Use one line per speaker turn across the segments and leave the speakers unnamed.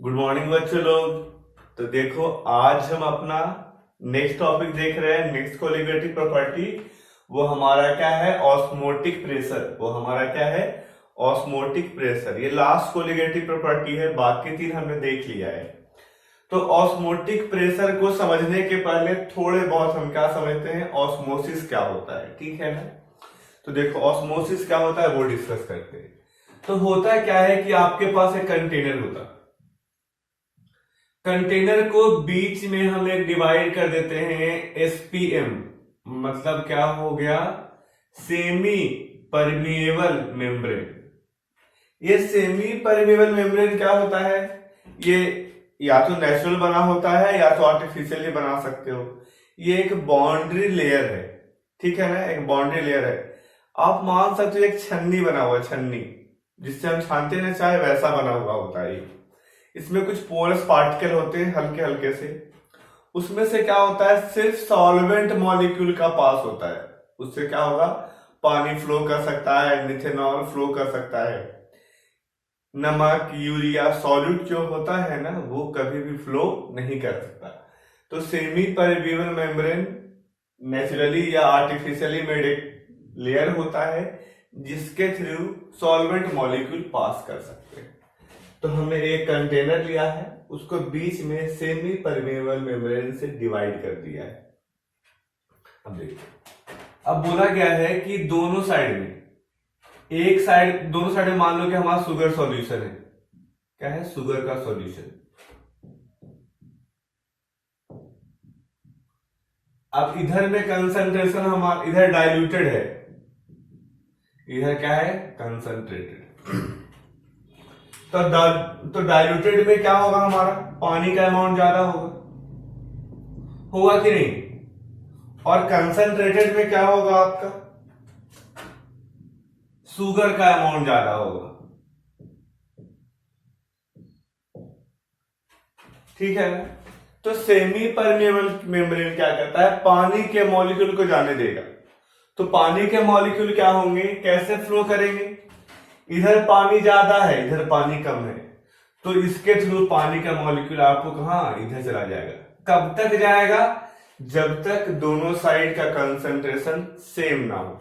Good morning बच्चे लोग। तो देखो आज हम अपना नेक्स्ट टॉपिक देख रहे हैं, नेक्स्ट कोलिगेटिव प्रॉपर्टी। वो हमारा क्या है? Osmotic pressure. वो हमारा क्या है? Osmotic pressure. ये लास्ट कोलिगेटिव प्रॉपर्टी है, बाकी तीन हमने देख लिया है। तो ऑस्मोटिक प्रेशर को समझने के पहले थोड़े बहुत हम क्या समझते हैं, ऑस्मोसिस क्या होता है, ठीक है ना। तो देखो ऑस्मोसिस क्या होता है वो डिस्कस करते हैं। तो होता क्या है कि आपके पास एक कंटेनर होता है, कंटेनर को बीच में हम एक डिवाइड कर देते हैं एसपीएम, मतलब क्या हो गया? Semi permeable membrane. ये सेमी परमिएबल मेम्ब्रेन क्या होता है? ये या तो नेचुरल बना होता है या तो आर्टिफिशियली बना सकते हो। ये एक बाउंड्री लेयर है, ठीक है ना, एक बाउंड्री लेयर है। आप मान सकते हो एक छन्नी बना हुआ है, छन्नी जिससे हम छानते ना चाहे वैसा बना हुआ होता है। इसमें कुछ पोरस पार्टिकल होते हैं हल्के हल्के से, उसमें से क्या होता है? सिर्फ सॉल्वेंट मॉलिक्यूल का पास होता है। उससे क्या होगा? पानी फ्लो कर सकता है, मिथेनॉल फ्लो कर सकता है, नमक, यूरिया, सॉल्यूट जो होता है ना वो कभी भी फ्लो नहीं कर सकता। तो सेमी परमिएबल मेम्ब्रेन नेचुरली या आर्टिफिशियली मेड एक लेयर होता है जिसके थ्रू सॉल्वेंट मॉलिक्यूल पास कर सकते हैं। तो हमने एक कंटेनर लिया है, उसको बीच में सेमी परमेबल मेम्ब्रेन से डिवाइड कर दिया है। अब देखिए, अब बोला गया है कि दोनों साइड में, एक साइड, दोनों साइड में मान लो कि हमारा शुगर सॉल्यूशन है। क्या है? शुगर का सॉल्यूशन। अब इधर में कंसंट्रेशन हमारा, इधर डाइल्यूटेड है, इधर क्या है? कंसंट्रेटेड। तो डाइल्यूटेड में क्या होगा? हमारा पानी का अमाउंट ज्यादा होगा कि नहीं? और कंसंट्रेटेड में क्या होगा? आपका शुगर का अमाउंट ज्यादा होगा, ठीक है ना। तो सेमी परमेबल मेम्ब्रेन क्या करता है? पानी के मॉलिक्यूल को जाने देगा। तो पानी के मॉलिक्यूल क्या होंगे, कैसे फ्लो करेंगे? इधर पानी ज्यादा है, इधर पानी कम है, तो इसके थ्रू पानी का मॉलिक्यूल आपको कहां? इधर चला जाएगा। कब तक जाएगा? जब तक दोनों साइड का कंसंट्रेशन सेम ना हो।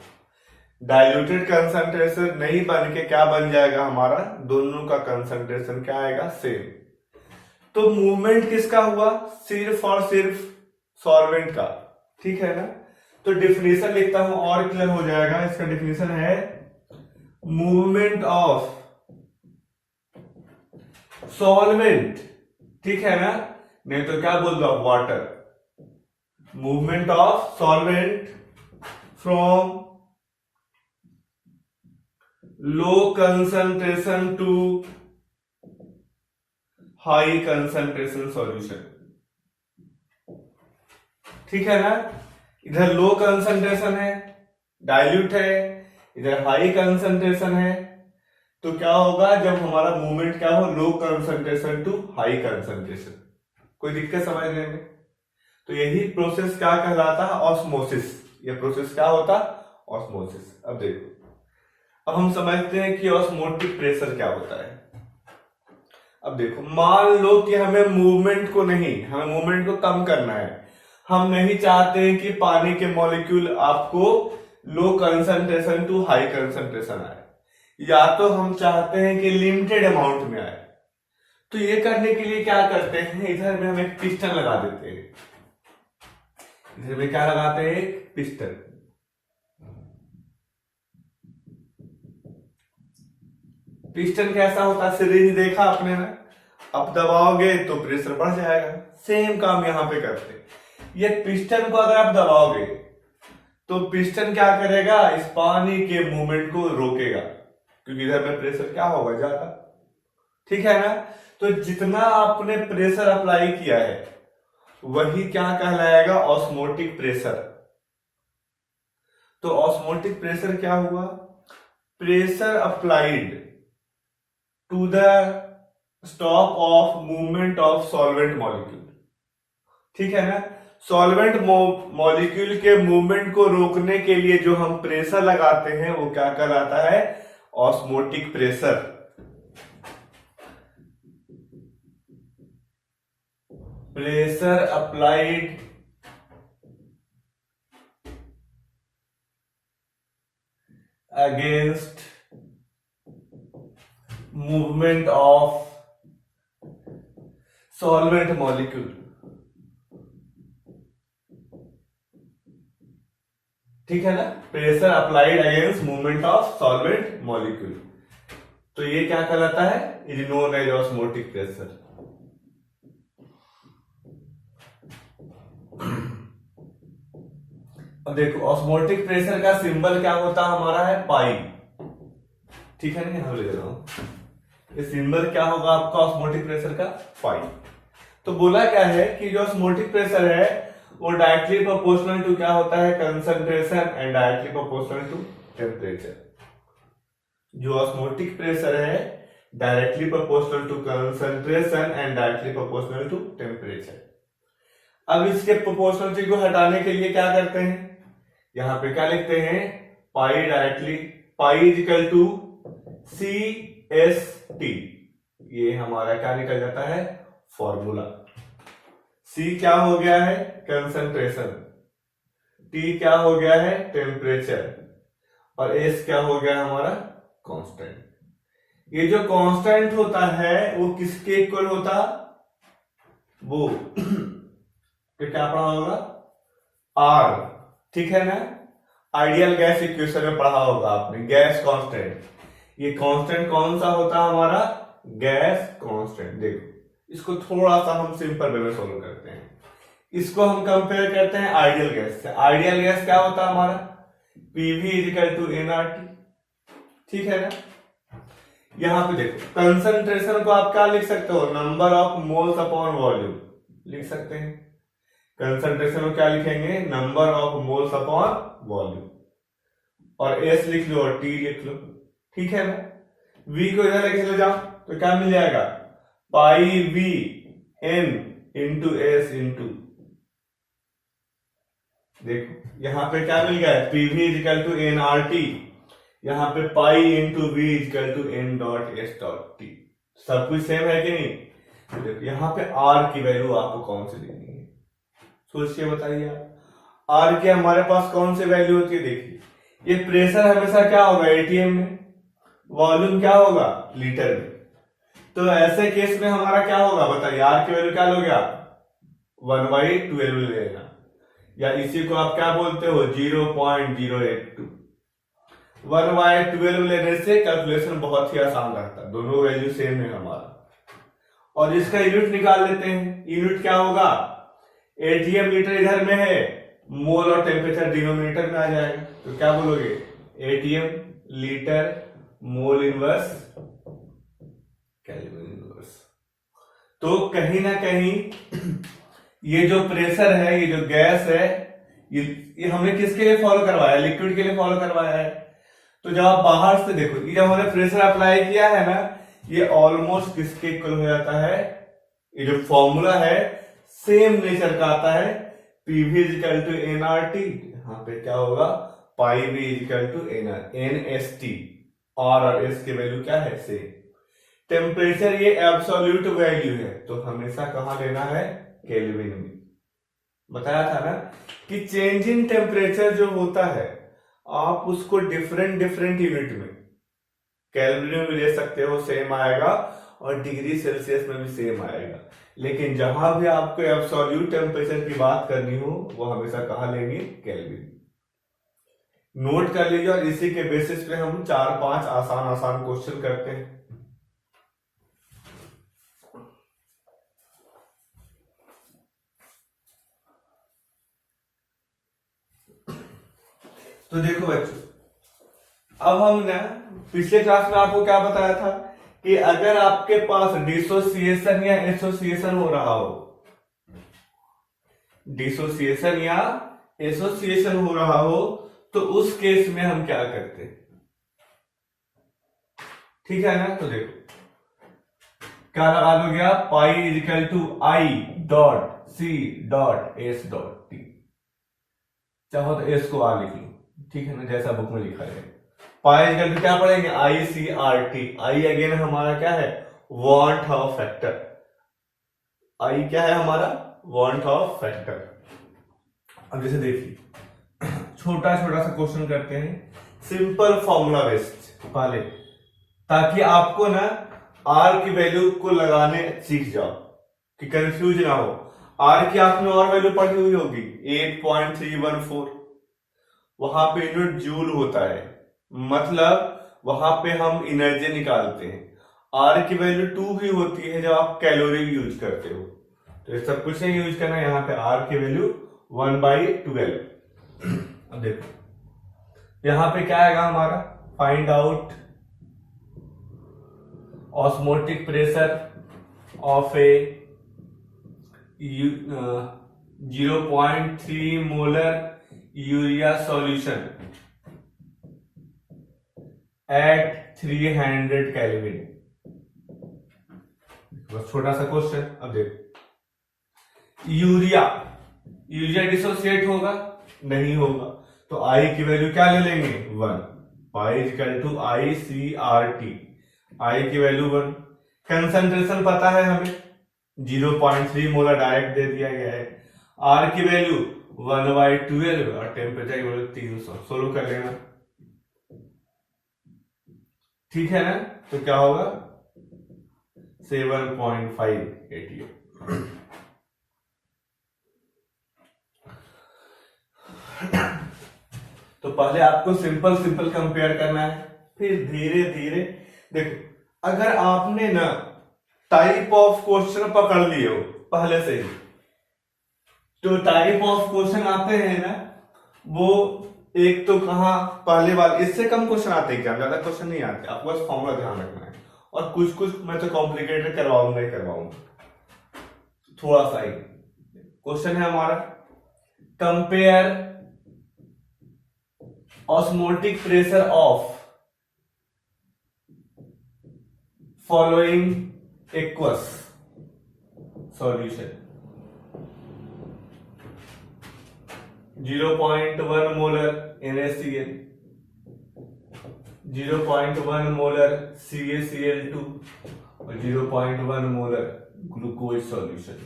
डाइल्यूटेड कंसंट्रेशन नहीं बन के क्या बन जाएगा हमारा? दोनों का कंसंट्रेशन क्या आएगा? सेम। तो मूवमेंट किसका हुआ? सिर्फ और सिर्फ सॉल्वेंट का, ठीक है ना। तो डिफिनेशन लिखता हूं और क्लियर हो जाएगा। इसका डिफिनेशन है मूवमेंट ऑफ सॉल्वेंट, ठीक है ना, नहीं तो क्या बोल दो? Water. Movement of solvent from low concentration to high concentration solution, ठीक है ना। इधर लो कंसंट्रेशन है, डाइल्यूट है, इधर हाई कंसंट्रेशन है। तो क्या होगा जब हमारा मूवमेंट क्या हो? Low concentration to high concentration. कोई दिक्कत समझने में? तो यही प्रोसेस क्या कहलाता है? ऑस्मोसिस। ये प्रोसेस क्या होता? ऑस्मोसिस। अब देखो, अब हम समझते हैं कि ऑस्मोटिक प्रेशर क्या होता है। अब देखो, मान लो कि हमें मूवमेंट को नहीं, हमें मूवमेंट को कम करना है। हम नहीं चाहते हैं कि पानी के मॉलिक्यूल आपको low concentration to high concentration आए, या तो हम चाहते हैं कि लिमिटेड अमाउंट में आए। तो ये करने के लिए क्या करते हैं? इधर में हम एक पिस्टन लगा देते हैं। इधर में क्या लगाते हैं? एक पिस्टन। पिस्टन कैसा होता है? सिरिंज देखा आपने ना, अब दबाओगे तो प्रेशर बढ़ जाएगा। सेम काम यहां पे करते हैं। ये पिस्टन को अगर आप दबाओगे तो पिस्टन क्या करेगा? इस पानी के मूवमेंट को रोकेगा, क्योंकि इधर में प्रेशर क्या होगा? ज्यादा, ठीक है ना। तो जितना आपने प्रेशर अप्लाई किया है वही क्या कहलाएगा? Osmotic pressure. तो ऑस्मोटिक प्रेशर क्या हुआ? Pressure applied to the stop of movement of solvent molecule, ठीक है ना। सॉल्वेंट मॉलिक्यूल के मूवमेंट को रोकने के लिए जो हम प्रेशर लगाते हैं वो क्या कहलाता है? Osmotic pressure. Pressure applied against movement of solvent molecule. ठीक है ना, pressure applied against movement of solvent molecule, तो ये क्या कहलाता है, is known as osmotic pressure. अब देखो ऑस्मोटिक प्रेशर का सिंबल क्या होता हमारा है, पाई। ठीक है ना, यहां ले रहा हूं, ये सिंबल क्या होगा आपका ऑस्मोटिक प्रेशर का, पाई। तो बोला क्या है कि जो ऑस्मोटिक प्रेशर है वो डायरेक्टली प्रोपोर्शनल टू क्या होता है, concentration, and directly proportional to temperature. जो ऑस्मोटिक प्रेशर है directly proportional to concentration and directly proportional to temperature. अब इसके प्रोपोर्शनलिटी को हटाने के लिए क्या करते हैं, यहां पे क्या लिखते हैं, pi directly, pi is equal to C S T, ये हमारा क्या निकल जाता है फॉर्मूला। सी क्या हो गया है, कंसंट्रेशन, टी क्या हो गया है, टेम्परेचर, और एस क्या हो गया हमारा कांस्टेंट। ये जो कांस्टेंट होता है वो किसके इक्वल होता, वो तो क्या पढ़ा होगा, आर। ठीक है ना, आइडियल गैस इक्वेशन में पढ़ा होगा आपने, गैस कांस्टेंट। ये कांस्टेंट कौन सा होता है हमारा, गैस कांस्टेंट। देखो इसको थोड़ा सा हम सिंपल वे में सोल्व करते हैं, इसको हम कंपेयर करते हैं आइडियल गैस से। आइडियल गैस क्या होता है हमारा, PV is equal to NRT. ठीक है ना, यहां पे देखो कंसंट्रेशन को आप क्या लिख सकते हो, number of moles upon volume लिख सकते हैं। कंसंट्रेशन को क्या लिखेंगे, number of moles upon volume, और एस लिख लो और टी लिख लो। ठीक है ना, वी को इधर लेके चले जाओ तो क्या मिल जाएगा, pi V N into S into, देखो यहां पे क्या मिल गया है, PV is equal to N R T, यहां पे pi into V is equal to N dot S dot T. सब कुछ सेम है कि नहीं, तो देखो यहां पे आर की वैल्यू आपको कौन सी लेनी है, सोच के बताइए आप। आर की हमारे पास कौन सी वैल्यू होती है, देखिए ये प्रेशर हमेशा क्या होगा एटीएम में, वॉल्यूम क्या होगा लीटर में। तो ऐसे केस में हमारा क्या होगा बताइए, आर की वैल्यू क्या लोगे आप, 1/12 ले लेना, या इसी को आप क्या बोलते हो 0.082। 1/12 लेने से कैलकुलेशन बहुत ही आसान रहता है, दोनों वैल्यू सेम है हमारा। और इसका यूनिट निकाल लेते हैं, यूनिट क्या होगा, एटीएम लीटर इधर में है, मोल और टेम्परेचर डिनोमिनेटर में आ जाएगा, तो क्या बोलोगे ATM litre mole inverse kelvin inverse. तो कहीं ना कहीं ये जो प्रेशर है, ये जो गैस है, ये हमने किसके लिए फॉलो करवाया, लिक्विड के लिए फॉलो करवाया है। तो जब आप बाहर से देखो, ये जब हमने प्रेशर अप्लाई किया है ना, ये ऑलमोस्ट किसके इक्वल हो जाता है, ये जो फॉर्मूला है सेम नेचर का आता है, PV is equal to NRT, यहाँ पे क्या होगा pi V is equal to NST, R और एस की वैल्यू क्या है सेम। टेम्परेचर ये एब्सोल्यूट वैल्यू है, तो हमेशा कहां लेना है, केल्विन में। बताया था ना कि चेंज इन टेम्परेचर जो होता है आप उसको डिफरेंट डिफरेंट यूनिट में, केल्विन में भी ले सकते हो सेम आएगा, और डिग्री सेल्सियस में भी सेम आएगा, लेकिन जहां भी आपको एब्सोल्यूट टेम्परेचर की बात करनी हो वो हमेशा कहां लेंगे, केल्विन। नोट कर लीजिए, और इसी के बेसिस पे हम 4-5 आसान आसान क्वेश्चन करते हैं। तो देखो बच्चों, अब हम ना पिछले क्लास में आपको क्या बताया था कि अगर आपके पास डिसोसिएशन या एसोसिएशन हो रहा हो, डिसोसिएशन या एसोसिएशन हो रहा हो, तो उस केस में हम क्या करते हैं, ठीक है ना। तो देखो क्या लगा दो गया, pi is equal to I dot C dot S dot T, चाहो तो एस को आ लिख लो, ठीक है ना, जैसा बुक में लिखा है। पाई इक्वल टू क्या पढ़ेंगे, I C R T, I again हमारा क्या है, वाट हाउ फैक्टर, आई क्या है हमारा वांट ऑफ फैक्टर। अब जैसे देखिए छोटा छोटा सा क्वेश्चन करते हैं, सिंपल फॉर्मूला बेस्ड पहले, ताकि आपको ना आर की वैल्यू को लगाने सीख जाओ कि कंफ्यूज ना हो। आर की आपने और वैल्यू पढ़ी हुई होगी 8.314, वहां पे यूनिट जूल होता है, मतलब वहां पे हम एनर्जी निकालते हैं। आर की वैल्यू 2 भी होती है जब आप कैलोरी यूज करते हो, तो ये सब कुछ नहीं यूज करना। यहाँ पे आर की वैल्यू 1/12। अब देखो यहां पे क्या आएगा हमारा, find out osmotic pressure of A 0.3 molar urea solution at 300 kelvin. बस छोटा सा क्वेश्चन। अब देखो यूरिया डिसोसिएट होगा नहीं होगा, तो आई की वैल्यू क्या ले लेंगे 1, पाई इक्वल टू ICRT, आई की वैल्यू 1। कंसंट्रेशन पता है हमें 0.3 मोलर डायरेक्ट दे दिया गया है, आर की वैल्यू 1/12 और टेम्परेचर की वैल्यू 300। सोल्व कर लेना, ठीक है ना। तो क्या होगा 7.588। तो पहले आपको सिंपल कंपेयर करना है, फिर धीरे धीरे देखो। अगर आपने ना टाइप ऑफ क्वेश्चन पकड़ लिए हो पहले से ही, तो टाइप ऑफ क्वेश्चन आते हैं ना वो एक तो कहा पहले वाले, इससे कम क्वेश्चन आते हैं, क्या ज्यादा क्वेश्चन नहीं आते, आपको बस फॉर्मूला ध्यान रखना है। और कुछ मैं तो कॉम्प्लिकेटेड करवाऊंगा थोड़ा सा ही। क्वेश्चन है हमारा, compare osmotic pressure of following aqueous solution. 0.1 molar NaCl, 0.1 molar CaCl2 और 0.1 मोलर ग्लूकोज सॉल्यूशन।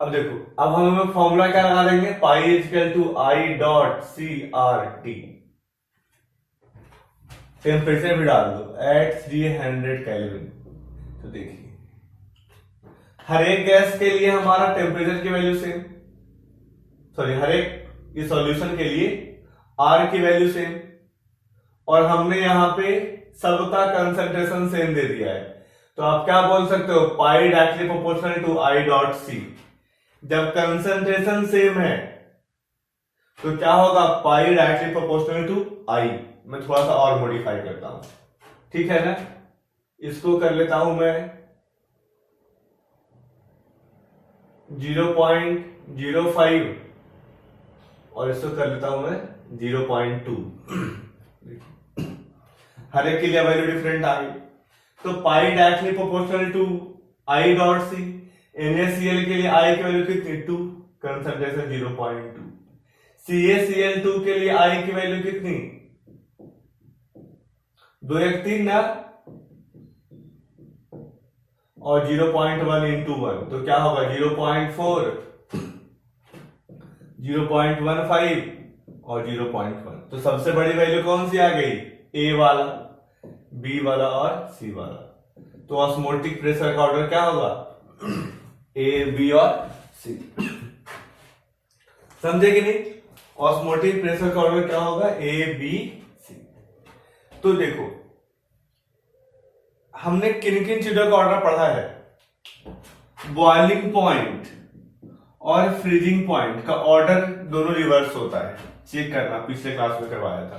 अब देखो, अब हम फॉर्मूला क्या लगा देंगे, पाई इक्वल टू I.CRT। टेम्परेचर भी डाल दो एट 300 केल्विन। तो देखिए हर एक गैस के लिए हमारा टेम्परेचर की वैल्यू सेम, सॉरी हर एक ये सॉल्यूशन के लिए आर की वैल्यू सेम, और हमने यहां पे सबका कंसंट्रेशन सेम दे दिया है। तो आप क्या बोल सकते हो, पाई डायरेक्टली प्रोपोर्शनल टू I.C। जब कंसंट्रेशन सेम है तो क्या होगा, पाई डायरेक्टली प्रोपोर्शनल टू I। मैं थोड़ा सा और मॉडिफाई करता हूं, ठीक है ना। इसको कर लेता हूं मैं 0.05 और इसको कर लेता हूं मैं 0.2। हर एक के लिए वैल्यू डिफरेंट आ गई। तो pi directly proportional to I.C, NaCl के लिए I की वैल्यू कितनी 2, कंसंट्रेशन 0.2, CaCl2 के लिए I की वैल्यू कितनी 2 1 3 ना, और 0.1 into 1 तो क्या होगा 0.4, 0.15 और 0.1। तो सबसे बड़ी वैल्यू कौन सी आ गई, A वाला, B वाला और C वाला। तो ऑस्मोटिक प्रेशर का ऑर्डर क्या होगा A, B और C। समझे कि नहीं, ऑस्मोटिक प्रेशर का ऑर्डर क्या होगा A, B, C। तो देखो हमने किन किन चीजों का ऑर्डर पढ़ा है, बॉइलिंग पॉइंट और फ्रीजिंग पॉइंट का ऑर्डर दोनों रिवर्स होता है। चेक करना, पिछले क्लास में करवाया था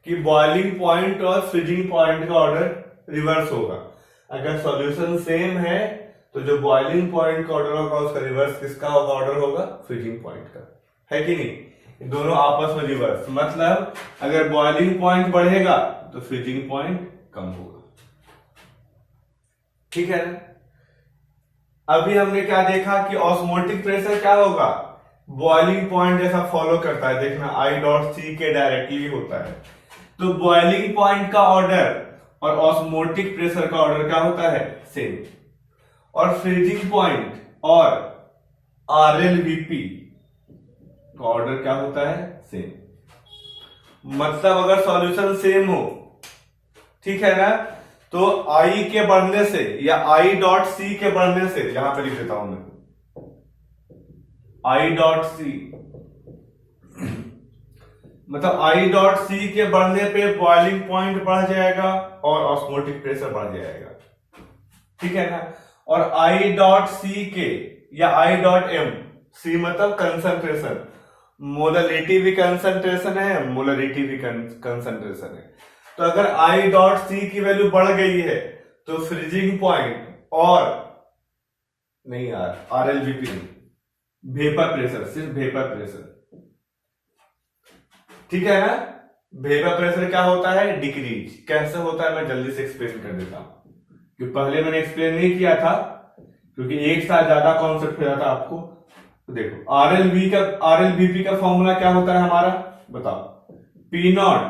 कि बॉइलिंग पॉइंट और फ्रीजिंग पॉइंट का ऑर्डर रिवर्स होगा। अगर सॉल्यूशन सेम है तो जो बॉइलिंग पॉइंट का ऑर्डर होगा उसका रिवर्स किसका होगा, ऑर्डर होगा फ्रीजिंग पॉइंट का, है कि नहीं। दोनों आपस में रिवर्स, मतलब अगर बॉइलिंग पॉइंट बढ़ेगा तो फ्रीजिंग पॉइंट कम होगा, ठीक है ना। अभी हमने क्या देखा कि ऑस्मोटिक प्रेशर क्या होगा, बॉइलिंग पॉइंट जैसा फॉलो करता है, देखना I.C के डायरेक्टली होता है। तो बॉइलिंग पॉइंट का ऑर्डर और ऑस्मोटिक प्रेशर का ऑर्डर क्या होता है, सेम। और फ्रीजिंग पॉइंट और RLVP का ऑर्डर क्या होता है, सेम। मतलब अगर सॉल्यूशन सेम हो, ठीक है ना, तो I के बढ़ने से या I डॉट सी के बढ़ने से, यहां पे लिख देता हूं मैं I डॉट सी, मतलब I डॉट सी के बढ़ने पे बॉइलिंग पॉइंट बढ़ जाएगा और ऑस्मोटिक प्रेशर बढ़ जाएगा, ठीक है ना। और I डॉट सी के या I डॉट एम, सी मतलब कंसंट्रेशन, मोलरिटी भी कंसंट्रेशन है, मोलरिटी भी कंसंट्रेशन है। तो अगर I डॉट सी की वैल्यू बढ़ गई है तो फ्रीजिंग पॉइंट और नहीं यार RLVP नहीं, वेपर प्रेशर, सिर्फ वेपर प्रेशर, ठीक है ना। वेपर प्रेशर क्या होता है, डिक्रीज। कैसे होता है मैं जल्दी से एक्सप्लेन कर देता हूं, कि पहले मैंने एक्सप्लेन नहीं किया था क्योंकि एक साथ ज्यादा कॉन्सेप्ट हो जाता आपको। तो देखो RLVP का फॉर्मूला क्या होता है हमारा, बताओ। P0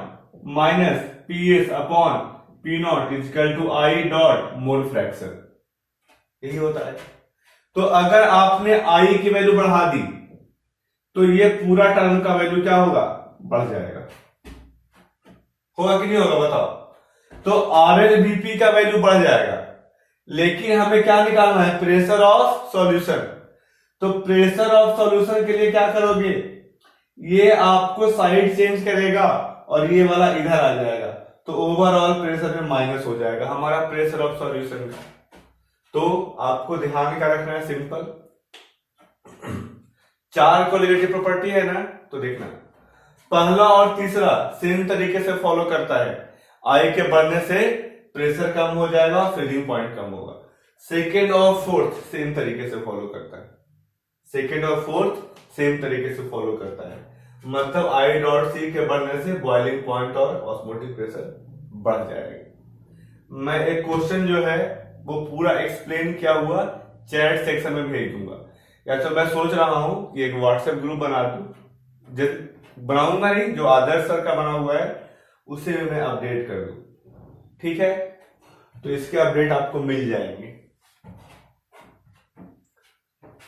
minus PS upon P0 equal to I dot mole fraction, यही होता है। तो अगर आपने I की वैल्यू बढ़ा दी तो ये पूरा टर्म का वैल्यू क्या होगा, बढ़ जाएगा, होगा कि नहीं होगा, बताओ। तो RLVP का वैल्यू बढ़ जाएगा, लेकिन हमें क्या निकालना है, प्रेशर ऑफ सॉल्यूशन। तो प्रेशर ऑफ सॉल्यूशन के लिए क्या करोगे, ये आपको साइड चेंज करेगा और ये वाला इधर आ जाएगा, तो ओवरऑल प्रेशर में माइनस हो जाएगा हमारा प्रेशर ऑफ सॉल्यूशन का। तो आपको ध्यान क्या रखना है, सिंपल, 4 कोलिगेटिव प्रॉपर्टी है ना, तो देखना पहला और तीसरा सेम तरीके से फॉलो करता है। I के बढ़ने से प्रेशर कम हो जाएगा, फ्रीजिंग पॉइंट कम होगा। सेकेंड और फोर्थ सेम तरीके से फॉलो करता है, सेकेंड और फोर्थ सेम तरीके से फॉलो करता है। मतलब I डॉट सी के बढ़ने से बॉइलिंग पॉइंट और ऑस्मोटिक प्रेशर बढ़ जाएगा। मैं एक क्वेश्चन जो है वो पूरा एक्सप्लेन किया हुआ चैट सेक्शन में भेज दूंगा, या तो मैं सोच रहा हूं कि एक व्हाट्सएप ग्रुप बना दूं, बनाऊंगा नहीं, जो आदर्श सर का बना हुआ है उसे भी मैं अपडेट कर दूं, ठीक है। तो इसके अपडेट आपको मिल जाएंगे।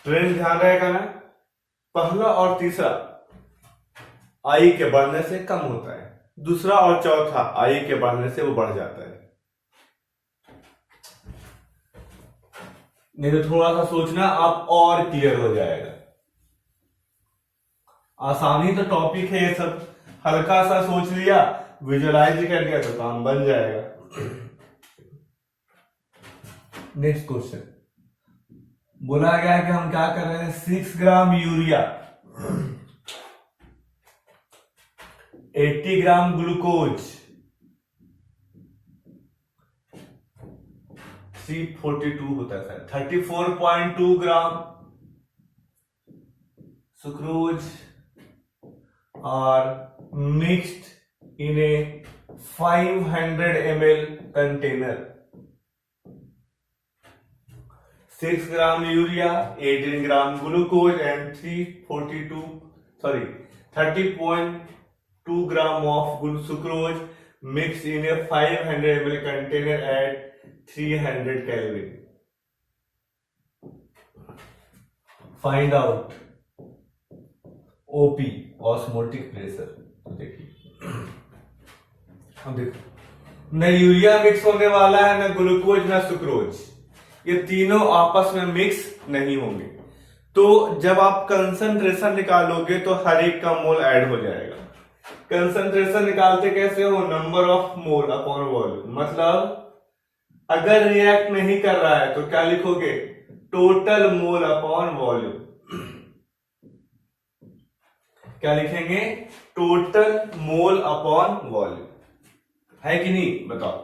ट्रेंड ध्यान रहेगा ना, पहला और तीसरा I के बढ़ने से कम होता है, दूसरा और चौथा I के बढ़ने से वो बढ़ जाता है। नहीं तो थोड़ा सा सोचना, आप और क्लियर हो जाएगा। आसानी तो टॉपिक है ये सब, हल्का सा सोच लिया, विजुअलाइज कर लिया तो काम बन जाएगा। नेक्स्ट क्वेश्चन बोला गया है कि हम क्या कर रहे हैं, 6 ग्राम यूरिया, 80 ग्राम ग्लूकोज, 342 होता है, 34.2 gram sucrose are mixed in a 500 ml container. 6 gram urea, 18 gram glucose and 30.2 gram of sucrose mixed in a 500 ml container at 300 Kelvin. Find out OP, osmotic pressure. देखिए अब देखो, न urea mix होने वाला है, न ग्लूकोज न sucrose, ये तीनों आपस में मिक्स नहीं होंगे। तो जब आप कंसंट्रेशन निकालोगे तो हर एक का मोल ऐड हो जाएगा। कंसंट्रेशन निकालते कैसे हो, number of mole upon volume. मतलब अगर रिएक्ट नहीं कर रहा है तो क्या लिखोगे, टोटल मोल अपॉन वॉल्यूम। क्या लिखेंगे, टोटल मोल अपॉन वॉल्यूम, है कि नहीं, बताओ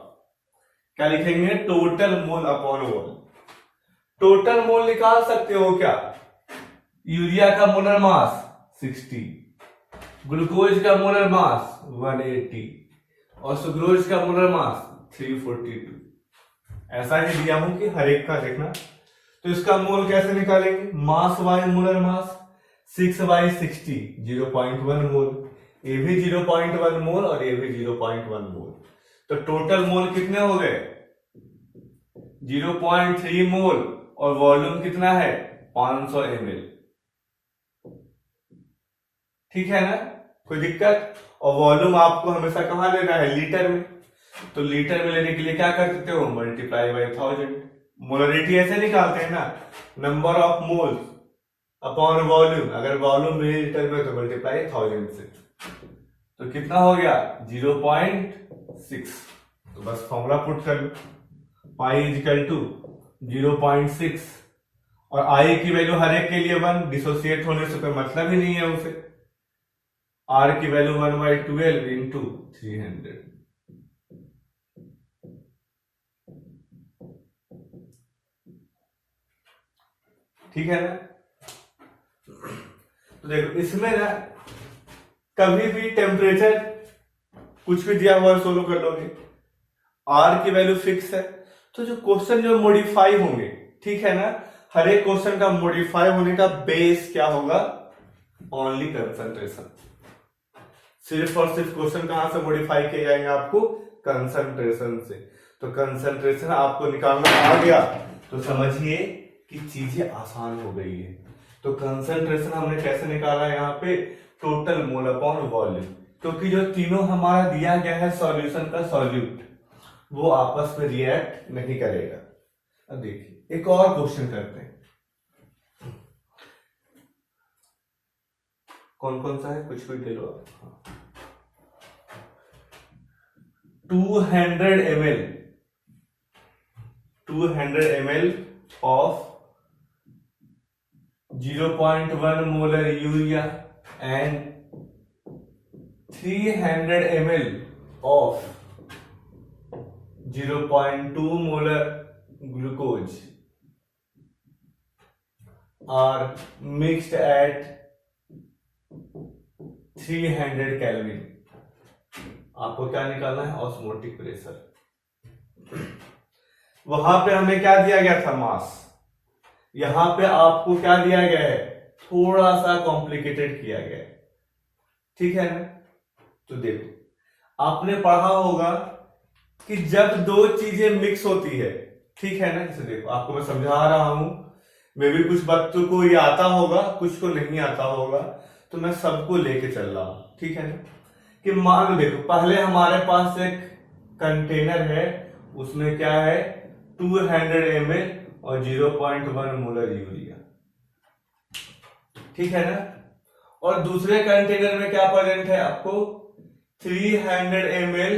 क्या लिखेंगे, total mole upon volume. Total mole निकाल सकते हो क्या, यूरिया का मोलर मास 60, ग्लूकोज का मोलर मास 180 और सुक्रोज का मोलर मास 342। ऐसा ही दिया हूं कि हर एक का देखना। तो इसका मोल कैसे निकालेंगे, मास बाय मोलर मास, 6/60 0.1 मोल, ये भी 0.1 मोल और ये भी 0.1 मोल। तो टोटल मोल कितने हो गए 0.3 मोल और वॉल्यूम कितना है 500 ml। ठीक है ना, कोई दिक्कत। और वॉल्यूम आपको हमेशा कहां लेना है लीटर में, तो लीटर में लेने के लिए क्या कर सकते हो मल्टीप्लाई बाई 1000। मोलरिटी ऐसे निकालते हैं ना, number of moles upon volume, अगर वॉल्यूम मिलीलीटर में तो मल्टीप्लाई 1000 से, तो कितना हो गया 0.6। तो बस फॉर्मूला पुट कर लो, पाई इजिकल टू 0.6 और आई की वैल्यू हर एक के लिए 1, डिसोसिएट होने से कोई मतलब ही नहीं है उसे। आर की वैल्यू 1/12 इंटू 300। ठीक है ना। तो देखो इसमें ना कभी भी टेम्परेचर कुछ भी दिया हुआ सोल्व कर लोगे, आर की वैल्यू फिक्स है, तो जो क्वेश्चन जो मॉडिफाई होंगे, ठीक है ना, हर एक क्वेश्चन का मॉडिफाई होने का बेस क्या होगा ओनली कंसंट्रेशन। सिर्फ और सिर्फ क्वेश्चन कहां से मॉडिफाई किए जाएंगे आपको कंसंट्रेशन से। तो कंसंट्रेशन आपको निकालना आ गया तो समझिए कि चीजें आसान हो गई है। तो कंसंट्रेशन हमने कैसे निकाला है यहाँ पे टोटल मोल अपॉन वॉल्यूम, क्योंकि जो तीनों हमारा दिया गया है सॉल्यूशन का सॉल्यूट वो आपस में रिएक्ट नहीं करेगा। अब देखिए एक और क्वेश्चन करते हैं, कौन कौन सा है कुछ भी ले लो आप। 200 ml of 0.1 molar urea and 300 ml of 0.2 molar glucose are mixed at 300 Kelvin। आपको क्या निकालना है ऑस्मोटिक प्रेशर। वहां पे हमें क्या दिया गया था मास, यहां पे आपको क्या दिया गया है थोड़ा सा कॉम्प्लिकेटेड किया गया है। ठीक है ना। तो देखो आपने पढ़ा होगा कि जब दो चीजें मिक्स होती है, ठीक है ना, जैसे देखो आपको मैं समझा रहा हूं, मे भी कुछ बच्चों को ये आता होगा कुछ को नहीं आता होगा, तो मैं सबको लेके चल रहा हूं। ठीक है ना, कि मान देखो पहले हमारे पास एक कंटेनर है, उसमें क्या है 200 ml और 0.1 मोलर यूरिया। ठीक है ना। और दूसरे कंटेनर में क्या प्रेजेंट है आपको 300 ml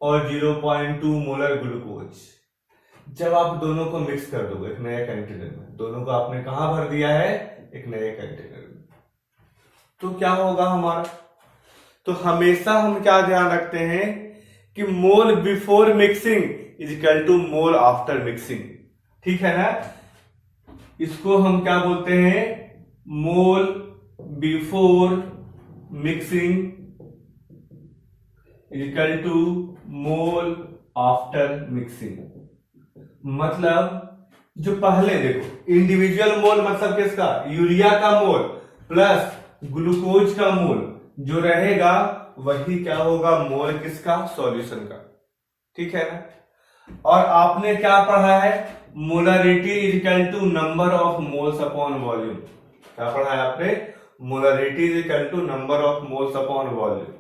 और 0.2 मोलर ग्लूकोज। जब आप दोनों को मिक्स कर दोगे एक नए कंटेनर में, दोनों को आपने कहां भर दिया है एक नए कंटेनर में, तो क्या होगा हमारा, तो हमेशा हम क्या ध्यान रखते हैं कि mole before mixing is equal to mole after mixing. ठीक है ना, इसको हम क्या बोलते हैं mole before mixing is equal to mole after mixing. मतलब जो पहले देखो इंडिविजुअल मोल मतलब किसका यूरिया का मोल प्लस ग्लूकोज का मोल जो रहेगा वही क्या होगा मोल किसका सॉल्यूशन का। ठीक है ना। और आपने क्या पढ़ा है molarity is equal to number of moles upon volume. क्या पढ़ा है आपने molarity is equal to number of moles upon volume.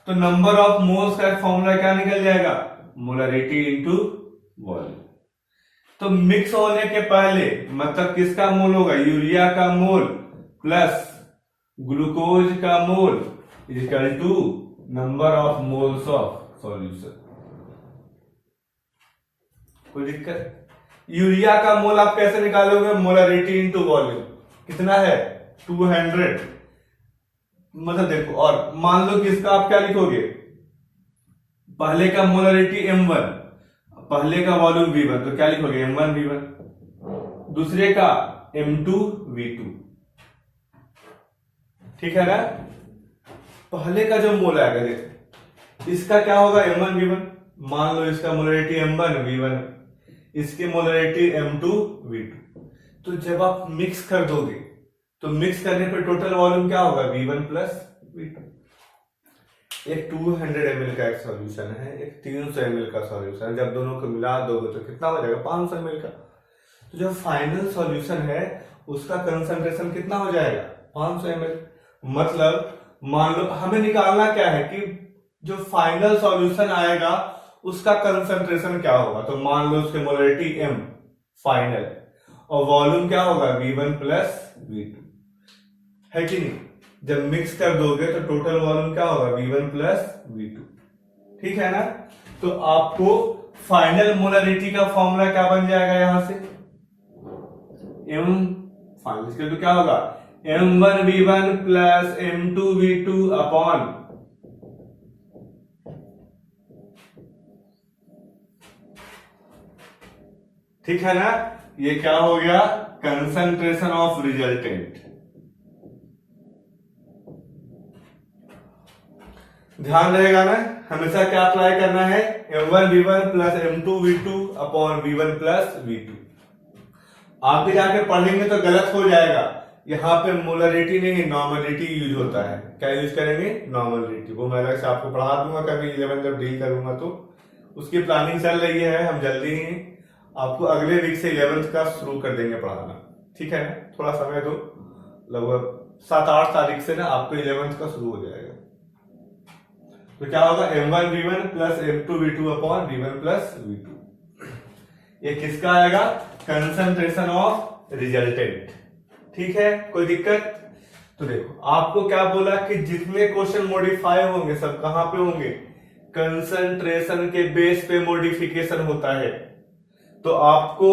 तो नंबर ऑफ मोल्स का फॉर्मूला क्या निकल जाएगा मोलरिटी इंटू वॉल्यूम। तो मिक्स होने के पहले मतलब किसका मोल होगा यूरिया का मोल प्लस ग्लूकोज का mole is equal to number of moles of solution. कोई दिक्कत। यूरिया का मोल आप कैसे निकालोगे मोलरिटी इनटू वॉल्यूम, कितना है 200। मतलब देखो और मान लो कि इसका आप क्या लिखोगे पहले का मोलरिटी m1 पहले का वॉल्यूम v1, तो क्या लिखोगे m1 v1, दूसरे का m2 v2। ठीक है ना। पहले का जो मोल आएगा देखो इसका क्या होगा m1 v1, मान लो इसका मोलरिटी m1 v1, इसकी मोलरिटी m2 v2। तो जब आप मिक्स कर दोगे तो मिक्स करने पर टोटल वॉल्यूम क्या होगा v1 प्लस v2। एक 200 ml का एक सॉल्यूशन है, एक 300 ml का सॉल्यूशन है। जब दोनों को मिला दोगे तो कितना हो जाएगा? 500 ml का। तो जो फाइनल सॉल्यूशन है उसका कंसंट्रेशन कितना हो जाएगा? 500 ml। मतलब मान लो हमें निकालना क्या है कि जो फाइनल सॉल्यूशन आएगा उसका कंसंट्रेशन क्या होगा। तो मान लो उसके मोलरिटी m फाइनल और वॉल्यूम क्या होगा? V1 प्लस V2 है कि नहीं? जब मिक्स कर दोगे तो टोटल वॉल्यूम क्या होगा? V1 plus V2। ठीक है ना? तो आपको फाइनल मोलरिटी का फॉर्मूला क्या बन जाएगा यहां से? m फाइनल तो क्या होगा? M1V1 प्लस M2V2 अपॉन ठीक है ना? ये क्या हो गया? Concentration of resultant. ध्यान रहेगा ना, हमेशा क्या अप्लाई करना है? M1V1 plus M2V2 upon V1 plus V2। आप भी जाके पढ़ेंगे तो गलत हो जाएगा। यहाँ पे मोलरिटी नहीं नॉर्मलिटी यूज होता है। क्या यूज करेंगे? नॉर्मलिटी। वो मैं अलग से आपको पढ़ा दूंगा कभी 11 जब डील करूंगा तो। उसकी प्लानिंग चल रही है, हम जल्दी ही आपको अगले वीक से 11th का शुरू कर देंगे पढ़ाना। ठीक है, थोड़ा समय दो, लगभग 7-8 तारीख से ना आपको 11th का शुरू हो जाएगा। तो क्या होगा? M1V1 plus M2V2 upon V1 plus V2। ये किसका आएगा? Concentration of resultant. ठीक है, कोई दिक्कत? तो देखो आपको क्या बोला कि जितने क्वेश्चन मॉडिफाई होंगे सब कहां पे होंगे? कंसंट्रेशन के बेस पे मॉडिफिकेशन होता है। तो आपको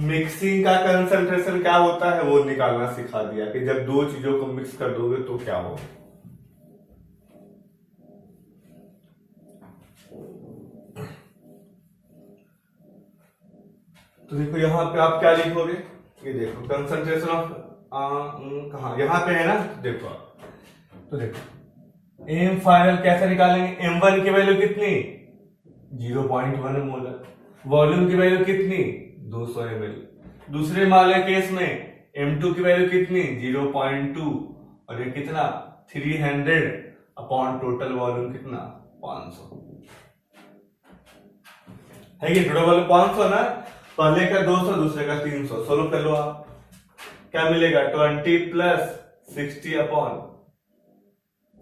मिक्सिंग का कंसंट्रेशन क्या होता है वो निकालना सिखा दिया कि जब दो चीजों को मिक्स कर दोगे तो क्या होगा। तो देखो यहां पे आप क्या लिखोगे? ये देखो कंसंट्रेशन ऑफ कहा यहां पे है ना। देखो तो देखो एम फाइनल कैसे निकालेंगे? M1 की वैल्यू कितनी? 0.1 मोलर। वॉल्यूम की वैल्यू कितनी? 200 ml। दूसरे वाले केस में M2 की वैल्यू कितनी? 0.2 और ये कितना? 300 अपॉन टोटल वॉल्यूम कितना? 500 है कि टोटल वॉल्यूम 500 ना। पहले का 200 दूसरे का 300। सोल्व कर लो आप, क्या मिलेगा? 20 प्लस 60 अपॉन,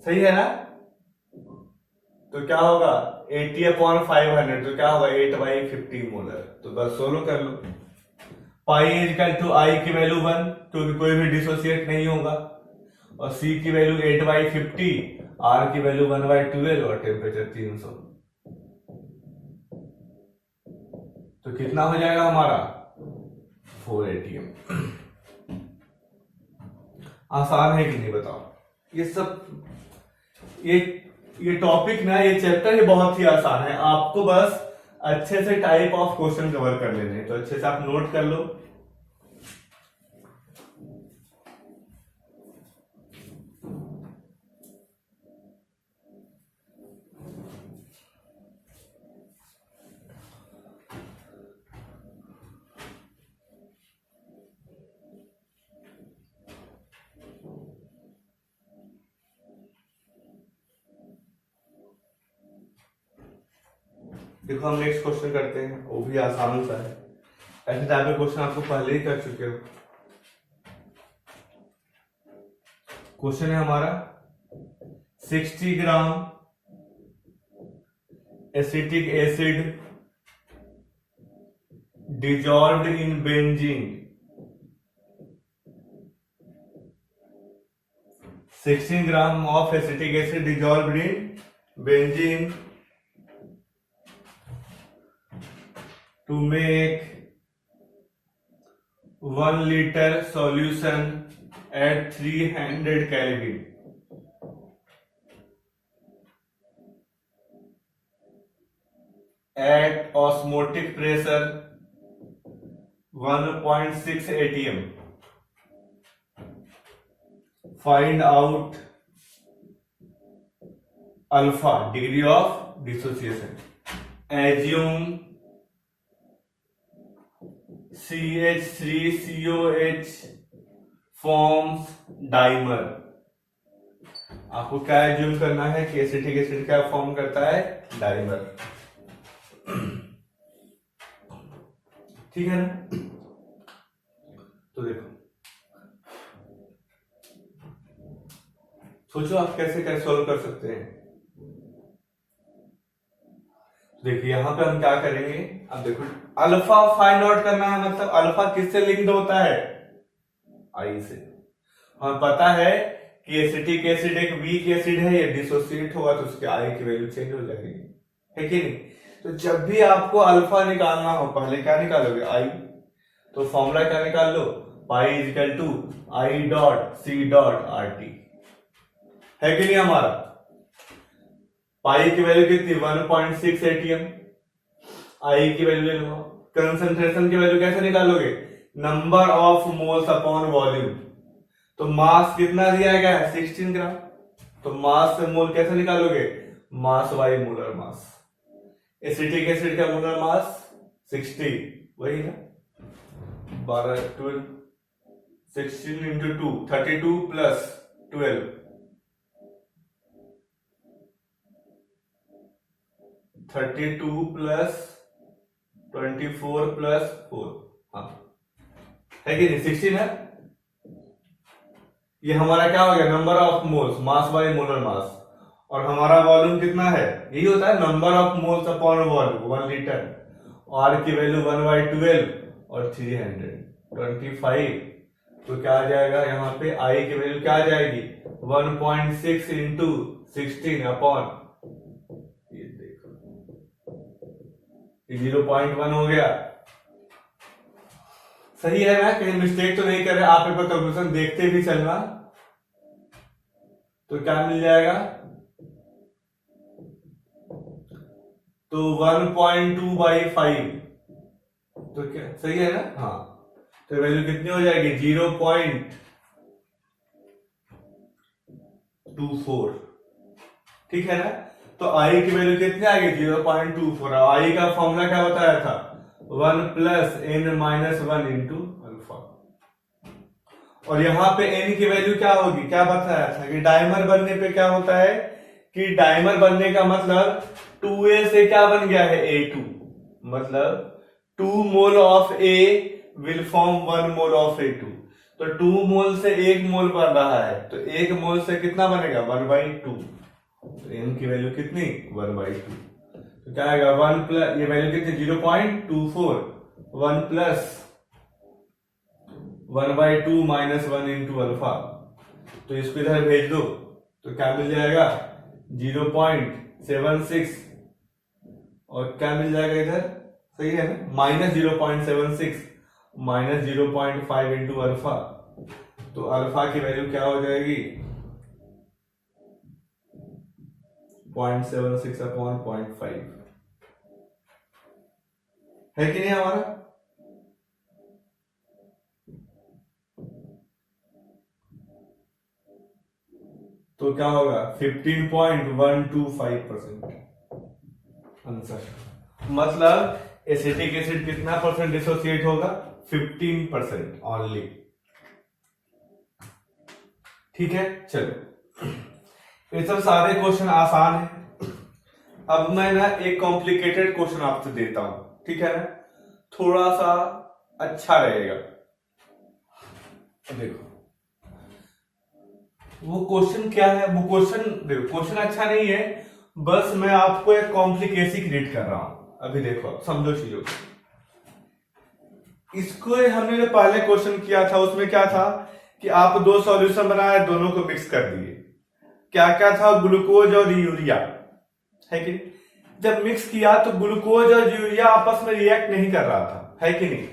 सही है ना? तो क्या होगा? 80 अपॉन 500 तो क्या होगा? 8/50 मोलर। तो बस सोल्व कर लो। पाई इक्वल टू आई की वैल्यू 1 क्योंकि कोई भी डिसोसिएट नहीं होगा, और सी की वैल्यू 8/50, आर की वैल्यू 1/12 और टेम्परेचर 300। तो कितना हो जाएगा हमारा? 4 atm। आसान है कि नहीं बताओ? ये सब ये टॉपिक ना, ये चैप्टर ये बहुत ही आसान है। आपको बस अच्छे से टाइप ऑफ क्वेश्चन कवर कर लेने, तो अच्छे से आप नोट कर लो। देखो हम नेक्स्ट क्वेश्चन करते हैं, वो भी आसान सा है। ऐसे टाइप के क्वेश्चन आपको पहले ही कर चुके हो। क्वेश्चन है हमारा 60 gram acetic acid dissolved in benzene, 16 gram of acetic acid dissolved in benzene to make 1 liter solution at 300 Kelvin. At osmotic pressure 1.6 atm. Find out alpha, degree of dissociation. Assume CH3COH forms dimer आपको क्या assume करना है कि acetic acid क्या form करता है, dimer. ठीक है ना। तो देखो, सोचो आप कैसे कैसे सॉल्व कर सकते हैं। देखिए यहां पे हम क्या करेंगे, अब देखो अल्फा फाइंड आउट करना है, मतलब अल्फा किससे लिंक्ड होता है, आई से। हमें पता है कि एसिटिक एसिड एक वीक एसिड है, ये डिसोसिएट होगा तो उसके आई की वैल्यू चेंज हो जाएगी, है कि नहीं। तो जब भी आपको अल्फा निकालना हो, पहले क्या निकालोगे, आई। तो फॉर्मूला क्या निकाल लो, pi is equal to I dot C dot R T, है कि नहीं। हमारा पाई की वैल्यू कितनी, 1.6 एटीएम। आई की वैल्यू ले लो। कंसंट्रेशन की वैल्यू कैसे निकालोगे, number of moles upon volume. तो मास कितना दिया गया है, 16 ग्राम। तो मास से मोल कैसे निकालोगे, mass by molar mass. Acetic acid का मोलर मास 60, वही ना, 12 12 16 इंटू 2 32 प्लस 12 32 प्लस 24 प्लस 4, हाँ है कि नहीं, 16 है। ये हमारा क्या हो गया, number of moles, mass by molar mass. और हमारा वॉल्यूम कितना है, यही होता है number of moles upon volume, 1 litre. R की वैल्यू 1/12 और 325। तो क्या आ जाएगा यहाँ पे, आई की वैल्यू क्या आ जाएगी, 1.6 इंटू 16 अपॉन, ये देखो 0.1 हो गया। सही है ना, कहीं मिस्टेक तो नहीं कर रहे आप, पेपर कैलकुलेशन देखते भी चलना। तो क्या मिल जाएगा, तो 1.2/5, तो क्या सही है ना, हाँ। तो वैल्यू कितनी हो जाएगी, 0.24, ठीक है ना। तो आई की वैल्यू कितनी आ गई, 0.24। आई का फॉर्मूला क्या बताया था, 1 plus n minus 1 into alpha. और यहां पे n की वैल्यू क्या होगी, क्या बताया था कि डायमर बनने पे क्या होता है, कि डायमर बनने का मतलब 2a से क्या बन गया है, A2, मतलब 2 mole of A will form 1 mole of A2। तो 2 मोल से 1 मोल बन रहा है, तो 1 मोल से कितना बनेगा, 1/2। तो n की वैल्यू कितनी, 1/2। तो क्या आएगा, 1 प्लस, ये वैल्यू कितनी, 0.24, 1 प्लस 1/2 माइनस 1 इंटू अल्फा। तो इसको इधर भेज दो, तो क्या मिल जाएगा, 0.76, और क्या मिल जाएगा इधर, सही है ना, माइनस 0.76 माइनस 0.5 इंटू अल्फा। तो अल्फा की वैल्यू क्या हो जाएगी, 0.76 अपॉन 0.5, है कि नहीं हमारा। तो क्या होगा, 15.125% आंसर। मतलब एसिटिक एसिड कितना परसेंट डिसोसिएट होगा, 15% ओनली, ठीक है। चलो ये सब सारे क्वेश्चन आसान है। अब मैं ना एक कॉम्प्लिकेटेड क्वेश्चन आपसे देता हूं, ठीक है ना, थोड़ा सा अच्छा रहेगा। देखो वो क्वेश्चन क्या है, वो क्वेश्चन देखो, क्वेश्चन अच्छा नहीं है, बस मैं आपको एक कॉम्प्लिकेसी क्रिएट कर रहा हूं। अभी देखो समझो चीजों को। इसको हमने जो पहले क्वेश्चन किया था उसमें क्या था कि आप 2 सॉल्यूशन बनाए, दोनों को मिक्स कर दिए। क्या क्या था, ग्लूकोज और यूरिया, है कि नहीं। जब मिक्स किया तो ग्लूकोज और यूरिया आपस में रिएक्ट नहीं कर रहा था, है कि नहीं।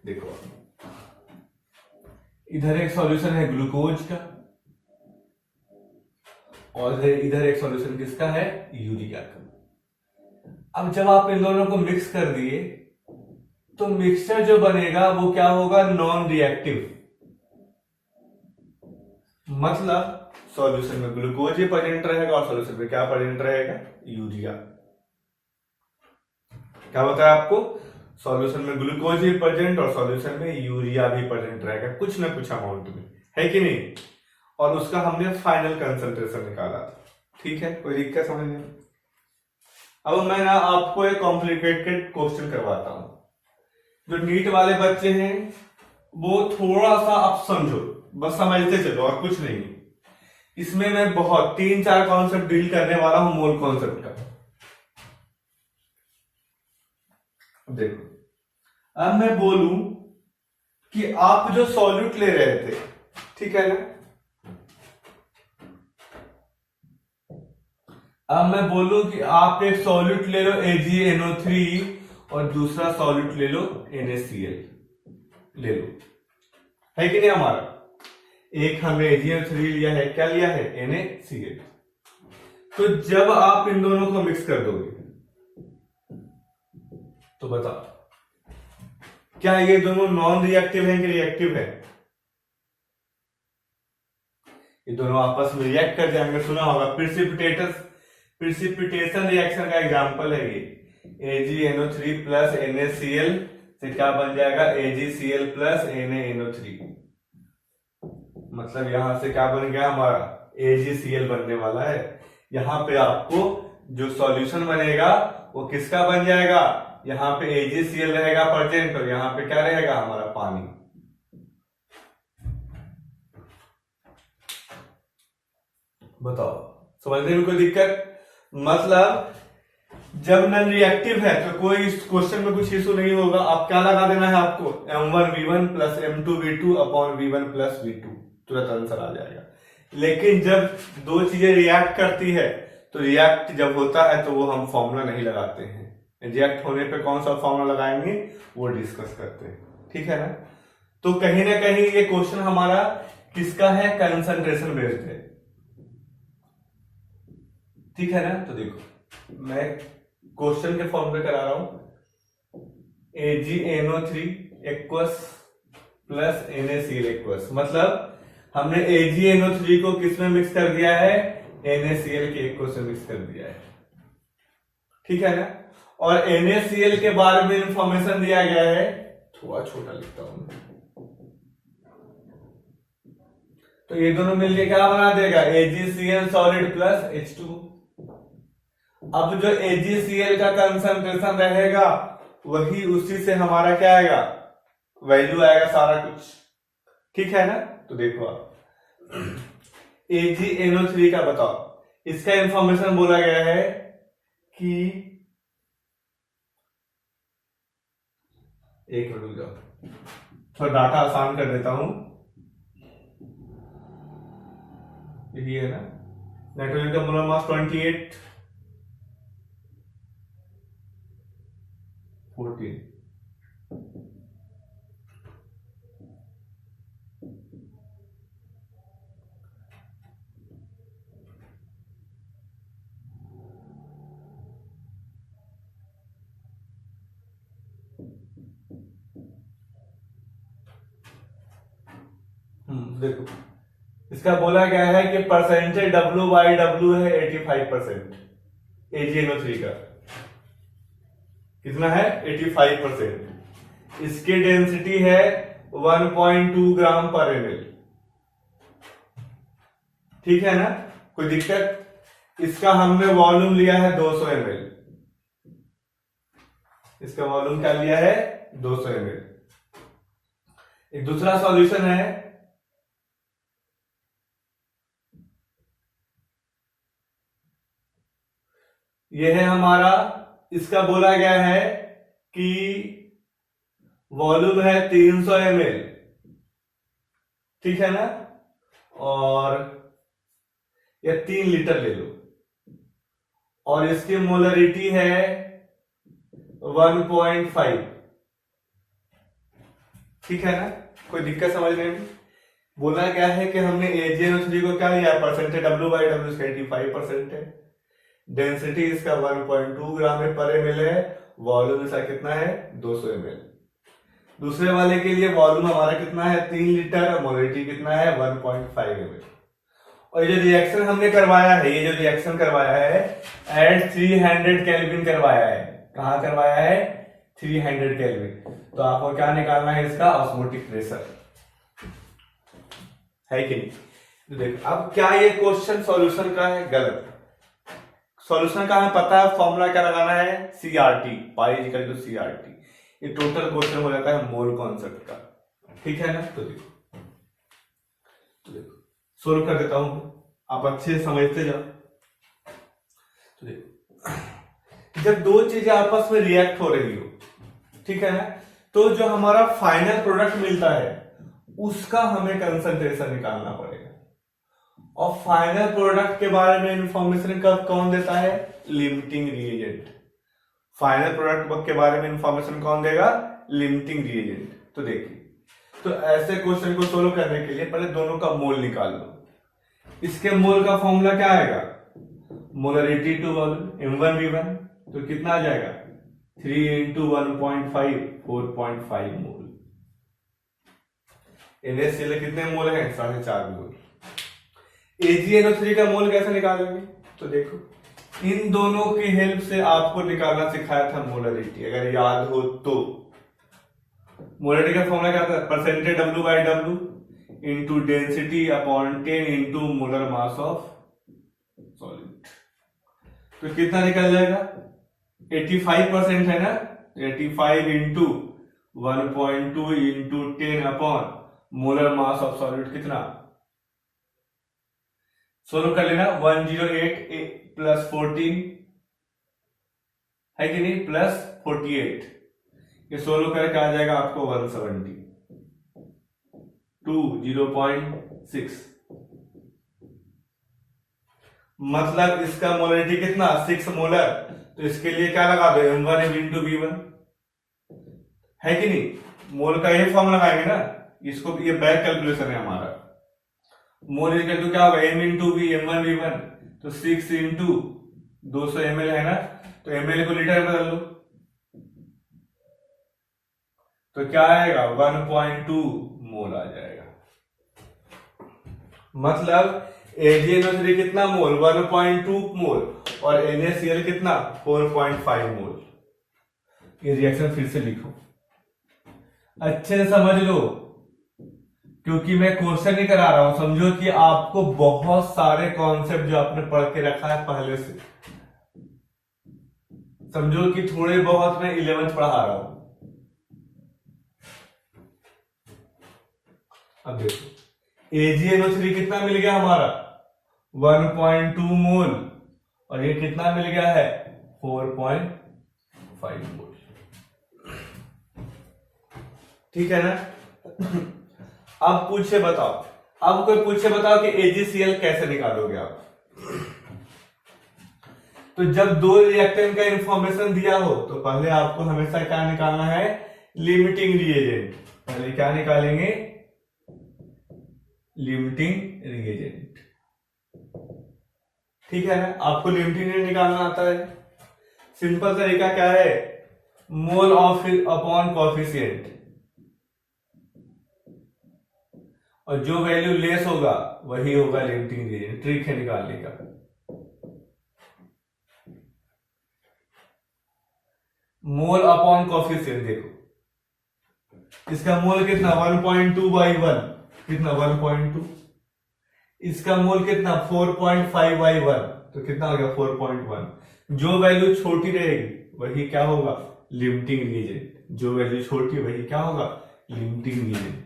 देखो इधर एक सॉल्यूशन है ग्लूकोज का, और इधर एक सॉल्यूशन किसका है, यूरिया का। अब जब आप इन दोनों को मिक्स कर दिए तो मिक्सचर जो बनेगा वो क्या होगा, नॉन रिएक्टिव। मतलब सॉल्यूशन में ग्लूकोज ही प्रेजेंट रहेगा और सॉल्यूशन में क्या प्रेजेंट रहेगा, यूरिया। क्या बताया आपको, सॉल्यूशन में ग्लूकोज ही प्रेजेंट और सॉल्यूशन में यूरिया भी प्रेजेंट रहेगा, कुछ ना कुछ अमाउंट में, है कि नहीं। और उसका हमने फाइनल कंसंट्रेशन निकाला था। ठीक है, कोई दिक्कत समझ में? अब मैं ना आपको एक कॉम्प्लिकेटेड क्वेश्चन करवाता हूं। जो नीट वाले बच्चे हैं वो थोड़ा सा आप समझो, बस समझते चलो और कुछ नहीं। इसमें मैं बहुत 3-4 कॉन्सेप्ट डील करने वाला हूं मोल कॉन्सेप्ट का। देखो, अब मैं बोलूं कि आप जो सॉल्यूट ले रहे थे, ठीक है ना, अब मैं बोलूं कि आप एक सॉल्यूट ले लो AgNO3 और दूसरा सॉल्यूट ले लो NaCl ले लो, है कि नहीं? हमारा एक हमने AgNO3 लिया है, क्या लिया है? NaCl। तो जब आप इन दोनों को मिक्स कर दोगे तो बताओ क्या ये दोनों नॉन रिएक्टिव हैं कि रिएक्टिव है? ये दोनों आपस में रिएक्ट कर जाएंगे। सुना होगा प्रिसिपिटेशन रिएक्शन का एग्जांपल है ये। AgNO3 प्लस NaCl से क्या बन जाएगा? AgCl plus NaNO3। मतलब यहां से क्या बन गया हमारा? AgCl बनने वाला है। यहां पे आपको जो सॉल्यूशन बनेगा वो किसका बन जाएगा? यहां पे AgCl रहेगा प्रेजेंट और यहां पे क्या रहेगा? हमारा पानी। बताओ, समझने में कोई दिक्कत? मतलब जब नॉन रिएक्टिव है तो कोई इस क्वेश्चन में कुछ इशू नहीं होगा। आप क्या लगा देना है आपको? M1V1 plus M2V2 upon V1 plus V2, तुरंत आंसर आ जाएगा। लेकिन जब दो चीजें रिएक्ट करती है तो रिएक्ट जब होता है तो वो हम फॉर्मूला नहीं लगाते हैं। रिएक्ट होने पे कौन सा फॉर्मूला लगाएंगे वो डिस्कस करते हैं। ठीक है ना? तो कहीं ना कहीं ये क्वेश्चन हमारा किसका है? कंसंट्रेशन बेस्ड है। ठीक है ना? तो देखो मैं क्वेश्चन के फॉर्म में करा रहा हूं। AgNO3 aqueous plus NaCl aqueous, मतलब हमने AgNO3 को किस में मिक्स कर दिया है? NaCl के एक्वस में मिक्स कर दिया है। ठीक है ना? और NaCl के बारे में इंफॉर्मेशन दिया गया है, थोड़ा छोटा लिखता हूं। तो ये दोनों मिलके क्या बना देगा? AgCl solid plus H2। अब जो AgCl का कंसंट्रेशन रहेगा वही उसी से हमारा क्या आएगा? वैल्यू आएगा सारा कुछ। ठीक है ना? तो देखो आप AgNO3 का बताओ, इसका इंफॉर्मेशन बोला गया है कि एक मिनट रुक जाओ, थोड़ा डाटा आसान कर देता हूं। यही है ना? नाइट्रोजन का मोलर मास 28 14। देखो इसका बोला गया है कि परसेंटेज W/W है 85%। AgNO3 का कितना है? 85%। इसकी डेंसिटी है 1.2 ग्राम पर ml। ठीक है ना? कोई दिक्कत? इसका हमने वॉल्यूम लिया है 200 ml। इसका वॉल्यूम क्या लिया है? 200 ml। एक दूसरा सॉल्यूशन है, यह है हमारा, इसका बोला गया है कि वॉल्यूम है 300 ml। ठीक है ना? और यह 3 लीटर ले लो और इसकी मोलरिटी है 1.5। ठीक है ना? कोई दिक्कत समझने में? बोला गया है कि हमने AgNO3 को क्या लिया? परसेंटेज W/W इसका 85% है। डेंसिटी इसका 1.2 ग्राम पर ml है। वॉल्यूम इसका कितना है? 200 ml। दूसरे वाले के लिए वॉल्यूम हमारा कितना है? 3 लीटर और मोलरिटी कितना है? 1.5 ml। और ये जो रिएक्शन हमने करवाया है, ये जो रिएक्शन करवाया है एट 300 केल्विन करवाया है। कहां करवाया है? 300 केल्विन। तो आपको क्या निकालना है? इसका ऑस्मोटिक प्रेशर, है कि नहीं? तो देख, अब क्या ये क्वेश्चन सॉल्यूशन का है? गलत। सॉल्यूशन का हमें पता है, फॉर्मूला क्या लगाना है? CRT, pi equal to CRT। ये टोटल क्वेश्चन हो जाता है मोल कॉन्सेप्ट का, ठीक है ना? तो देखो सोल्व कर देता हूं, आप अच्छे से समझते जाओ। तो देखो, जब दो चीजें आपस में रिएक्ट हो रही हो, ठीक है ना, तो जो हमारा फाइनल प्रोडक्ट मिलता है उसका हमें कंसंट्रेशन निकालना पड़ेगा। और फाइनल प्रोडक्ट के बारे में इंफॉर्मेशन कब कौन देता है? Limiting reagent. फाइनल प्रोडक्ट के बारे में इंफॉर्मेशन कौन देगा? Limiting reagent. तो देखिए, तो ऐसे क्वेश्चन को सोल्व करने के लिए पहले दोनों का मोल निकाल लो। इसके मोल का फॉर्मूला क्या आएगा? मोलरिटी टू वॉल्यूम M1V1, तो कितना आ जाएगा? 3 इंटू 1.5, 4.5 मोल। NaCl कितने मोल है? 4.5 मोल। AgNO3 का मोल कैसे निकालेंगे? तो देखो, इन दोनों की हेल्प से आपको निकालना सिखाया था मोलरिटी, अगर याद हो तो। मोलरिटी का फॉर्मूला क्या था? Percentage W by W into density upon 10 into molar mass of solid. तो कितना निकल जाएगा? 85% है ना? 85 into 1.2 into 10 upon molar mass of solid कितना? सोल्व कर लेना। 108 प्लस 14 है कि नहीं? प्लस 48, ये सोल्व करके आ जाएगा आपको 170 टू 0.6। मतलब इसका मोलरिटी कितना? 6 मोलर। तो इसके लिए क्या लगा दो? M1 इंटू V1, है कि नहीं? मोल का ये फॉर्म लगाएंगे ना, इसको, ये बैक कैलकुलेशन है हमारा। मोल इक्वल टू क्या होगा? M इंटू V, M1V1, तो 6 इंटू 200 ml है ना, तो ml को लीटर में बदल लो, तो क्या आएगा? 1.2 मोल आ जाएगा। मतलब AgNO3 कितना मोल? 1.2 मोल, और NaCl कितना? 4.5 मोल। ये रिएक्शन फिर से लिखो, अच्छे से समझ लो, क्योंकि मैं क्वेश्चन ही करा रहा हूं। समझो कि आपको बहुत सारे कॉन्सेप्ट जो आपने पढ़ के रखा है पहले से, समझो कि थोड़े बहुत मैं 11th पढ़ा रहा हूं। अब देखो, AgNO3 कितना मिल गया हमारा? 1.2 मोल, और ये कितना मिल गया है? 4.5 मोल, ठीक है ना? अब पूछे बताओ, अब कोई पूछे बताओ कि AgCl कैसे निकालोगे आप? तो जब दो रिएक्टेंट का इंफॉर्मेशन दिया हो तो पहले आपको हमेशा क्या निकालना है? Limiting reagent. पहले क्या निकालेंगे? लिमिटिंग रिएजेंट, ठीक है ना? आपको लिमिटिंग रिएजेंट निकालना आता है। सिंपल तरीका क्या है? मोल ऑफ अपॉन कोएफिशिएंट, और जो वैल्यू लेस होगा वही होगा लिमिटिंग रिएजेंट। ट्रिक है निकालने का। मोल अपॉन कोएफिशिएंट, देखो इसका मोल कितना? 1.2 बाई 1, कितना? 1.2। इसका मोल कितना? 4.5 बाई 1, तो कितना हो गया? 4.1। जो वैल्यू छोटी रहेगी वही क्या होगा? Limiting reagent. जो वैल्यू छोटी वही क्या होगा? Limiting reagent.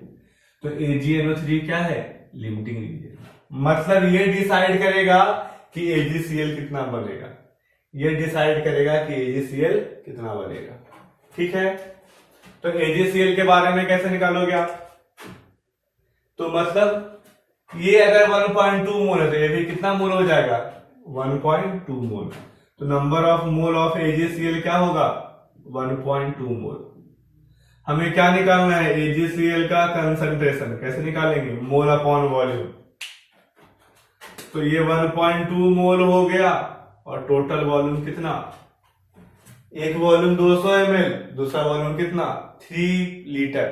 तो AgNO3 क्या है? Limiting reagent. मतलब ये डिसाइड करेगा कि AgCl कितना बनेगा, ये डिसाइड करेगा कि AgCl कितना बनेगा, ठीक है? तो AgCl के बारे में कैसे निकालोगे आप? तो मतलब ये अगर 1.2 मोल है तो ये भी कितना मोल हो जाएगा? 1.2 मोल। तो number of mole of AgCl क्या होगा? 1.2 मोल। हमें क्या निकालना है? AgCl का कंसंट्रेशन। कैसे निकालेंगे? Mole upon volume. तो ये 1.2 मोल हो गया, और टोटल वॉल्यूम कितना? एक वॉल्यूम 200 ml, दूसरा वॉल्यूम कितना? 3 लीटर।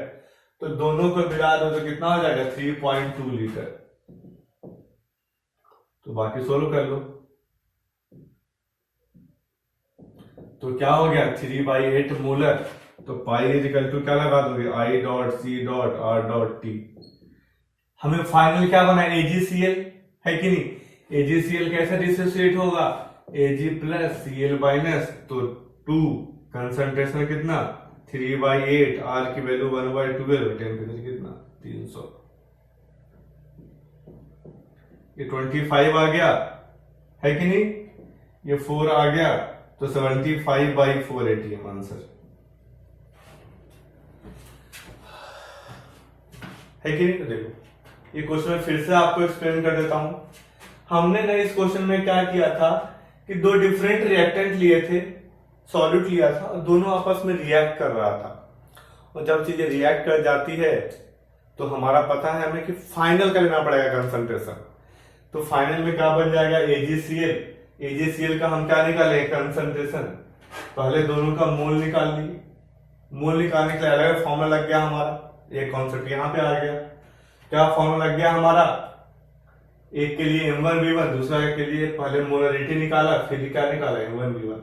तो दोनों को मिला दो तो कितना हो जाएगा? 3.2 लीटर। तो बाकी सोल्व कर लो। तो क्या हो गया? 3/8 मोलर। तो पाई इज इक्वल टू क्या लगा दोगे? I dot C dot R dot T। हमें फाइनल क्या बना, AgCl है कि नहीं। AgCl कैसे डिसोसिएट होगा, Ag प्लस Cl माइनस, तो 2 कंसंट्रेशन कितना 3/8, R की वैल्यू 1/12, टेम्परेचर कितना 300, ये 25 आ गया है कि नहीं, ये 4 आ गया, तो 75/4 ATM आंसर है कि नहीं। तो देखो ये क्वेश्चन में फिर से आपको एक्सप्लेन कर देता हूं। हमने ना इस क्वेश्चन में क्या किया था कि दो डिफरेंट रिएक्टेंट लिए थे, सॉल्यूट लिया था और दोनों आपस में रिएक्ट कर रहा था, और जब चीजें रिएक्ट कर जाती है तो हमारा पता है हमें कि फाइनल का लेना पड़ेगा कंसंट्रेशन। तो फाइनल में क्या बन जाएगा, AgCl का हम क्या निकाले, कंसंट्रेशन। पहले दोनों का मोल निकाल लिए, मोल निकालने के लिए अलग फॉर्मूला लग गया हमारा, एक कॉन्सेप्ट यहाँ पे आ गया। क्या फॉर्मूला लग गया हमारा, एक के लिए M1V1, दूसरा के लिए पहले मोलरिटी निकाला, फिर क्या निकाला M1V1,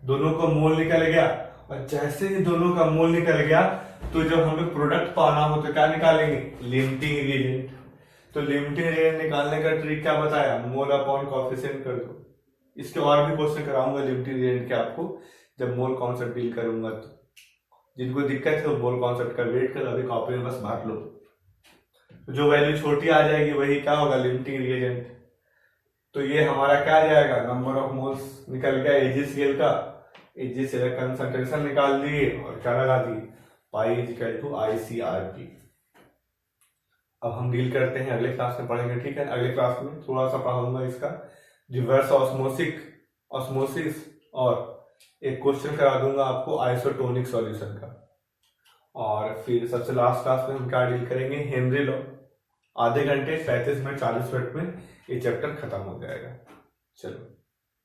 दोनों का मोल निकल गया। और जैसे ही दोनों का मोल निकल गया तो जब हमें प्रोडक्ट पाना हो तो क्या निकालेंगे, लिमिटिंग रिएजेंट। तो लिमिटिंग रिएजेंट निकालने का ट्रिक क्या बताया, मोल अपॉन कोएफिशिएंट कर दो। इसके और भी क्वेश्चन कराऊंगा लिमिटिंग रिएजेंट के आपको, जब मोल कॉन्सेप्ट डील करूंगा। तो जिनको दिक्कत है वो मोल कॉन्सेप्ट का वेट कर, अभी कॉपी में बस भर लो, जो वैल्यू छोटी आ जाएगी वही क्या होगा, लिमिटिंग रिएजेंट। तो ये हमारा क्या आ जाएगा, नंबर ऑफ मोल्स निकल गया AgCl का, AgCl कंसंट्रेशन निकाल दिए और क्या लगा दी, पाई इक्वल टू ICRT। अब हम डील करते हैं, अगले क्लास में पढ़ेंगे, ठीक है। अगले क्लास में थोड़ा सा पढ़ाऊंगा इसका रिवर्स ऑस्मोसिस, और एक क्वेश्चन करा दूंगा आपको आइसोटोनिक सॉल्यूशन का। और फिर सबसे लास्ट क्लास में हम क्या डील करेंगे, हेनरी लॉ। आधे घंटे 35 मिनट 40 मिनट में ये चैप्टर खत्म हो जाएगा। चलो,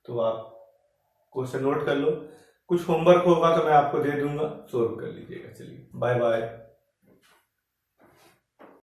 तो आप क्वेश्चन नोट कर लो, कुछ होमवर्क होगा तो मैं आपको दे दूंगा, सॉल्व कर लीजिएगा। चलिए, बाय बाय।